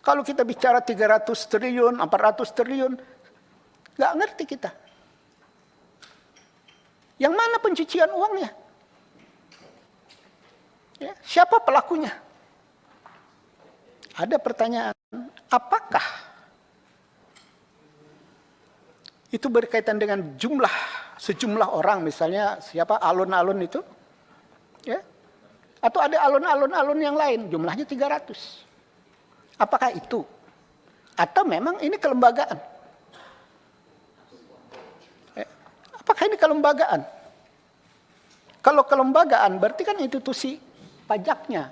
Kalau kita bicara 300 triliun, 400 triliun, nggak ngerti kita. Yang mana pencucian uangnya? Ya, siapa pelakunya? Ada pertanyaan, apakah itu berkaitan dengan sejumlah orang, misalnya siapa alun-alun itu? Ya? Atau ada alun-alun yang lain, jumlahnya 300. Apakah itu? Atau memang ini kelembagaan? Apakah ini kelembagaan? Kalau kelembagaan berarti kan institusi pajaknya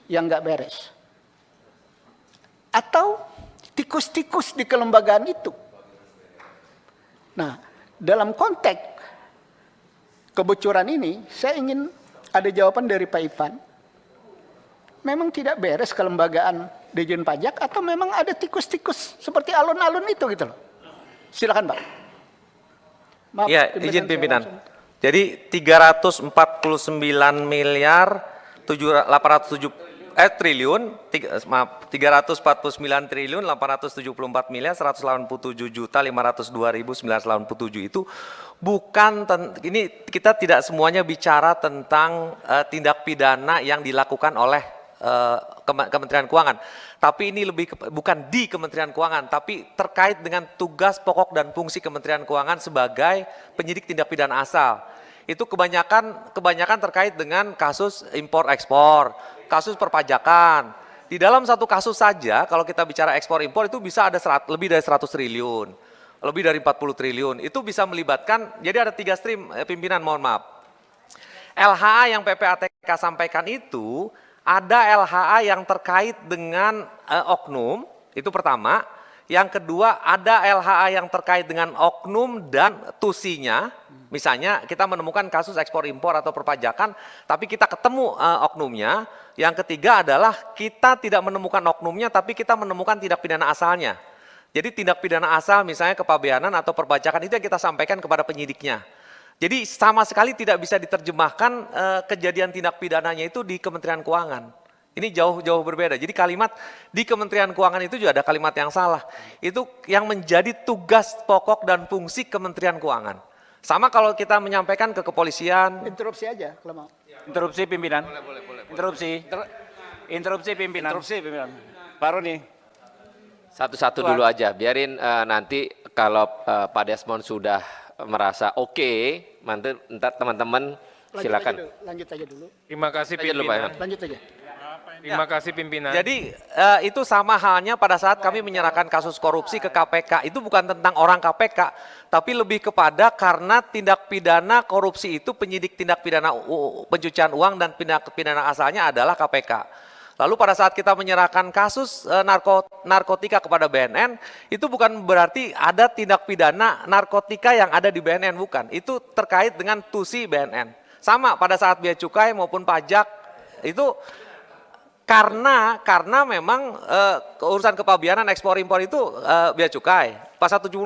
yang nggak beres. Atau tikus-tikus di kelembagaan itu. Nah, dalam konteks kebocoran ini, saya ingin ada jawaban dari Pak Ivan. Memang tidak beres kelembagaan Dirjen Pajak atau memang ada tikus-tikus seperti alun-alun itu gitu loh. Silakan, Pak. Maaf, ya, izin pimpinan. Jadi 349 miliar 349 triliun 874 miliar 187 juta 502.987 itu bukan, ini kita tidak semuanya bicara tentang tindak pidana yang dilakukan oleh Kementerian Keuangan. Tapi ini bukan di Kementerian Keuangan, tapi terkait dengan tugas pokok dan fungsi Kementerian Keuangan sebagai penyidik tindak pidana asal. Itu kebanyakan terkait dengan kasus impor ekspor, kasus perpajakan. Di dalam satu kasus saja, kalau kita bicara ekspor impor itu bisa ada lebih dari 100 triliun, lebih dari 40 triliun. Itu bisa melibatkan, jadi ada 3 stream, pimpinan mohon maaf. LHA yang PPATK sampaikan itu, ada LHA yang terkait dengan oknum, itu pertama. Yang kedua, ada LHA yang terkait dengan oknum dan tusinya. Misalnya kita menemukan kasus ekspor impor atau perpajakan, tapi kita ketemu oknumnya. Yang ketiga adalah kita tidak menemukan oknumnya, tapi kita menemukan tindak pidana asalnya. Jadi tindak pidana asal misalnya kepabeanan atau perpajakan itu yang kita sampaikan kepada penyidiknya. Jadi sama sekali tidak bisa diterjemahkan kejadian tindak pidananya itu di Kementerian Keuangan. Ini jauh berbeda. Jadi kalimat di Kementerian Keuangan itu juga ada kalimat yang salah. Itu yang menjadi tugas pokok dan fungsi Kementerian Keuangan. Sama kalau kita menyampaikan ke kepolisian. Interupsi aja kalau mau. Interupsi pimpinan. Boleh. Interupsi. Interupsi pimpinan. Baru nih. Satu-satu dulu aja. Biarin nanti kalau Pak Desmond sudah merasa oke, nanti teman-teman silakan. Lanjut aja dulu. Terima kasih pimpinan. Lanjut aja. Terima kasih pimpinan. Jadi itu sama halnya pada saat kami menyerahkan kasus korupsi ke KPK. Itu bukan tentang orang KPK, tapi lebih kepada karena tindak pidana korupsi itu penyidik tindak pidana pencucian uang dan tindak pidana asalnya adalah KPK. Lalu pada saat kita menyerahkan kasus narkotika kepada BNN, itu bukan berarti ada tindak pidana narkotika yang ada di BNN, bukan. Itu terkait dengan tusi BNN. Sama pada saat bea cukai maupun pajak, itu karena memang urusan kepabeanan ekspor impor itu bea cukai. Pasal 74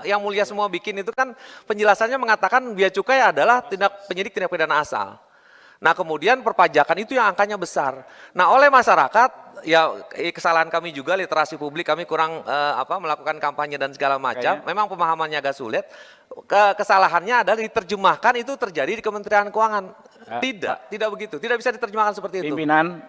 yang mulia semua bikin itu kan penjelasannya mengatakan bea cukai adalah penyidik tindak pidana asal. Nah kemudian perpajakan itu yang angkanya besar. Nah oleh masyarakat, ya kesalahan kami juga literasi publik, kami kurang melakukan kampanye dan segala macam. Memang pemahamannya agak sulit. Kesalahannya adalah diterjemahkan itu terjadi di Kementerian Keuangan. Tidak begitu. Tidak bisa diterjemahkan seperti itu. Pimpinan.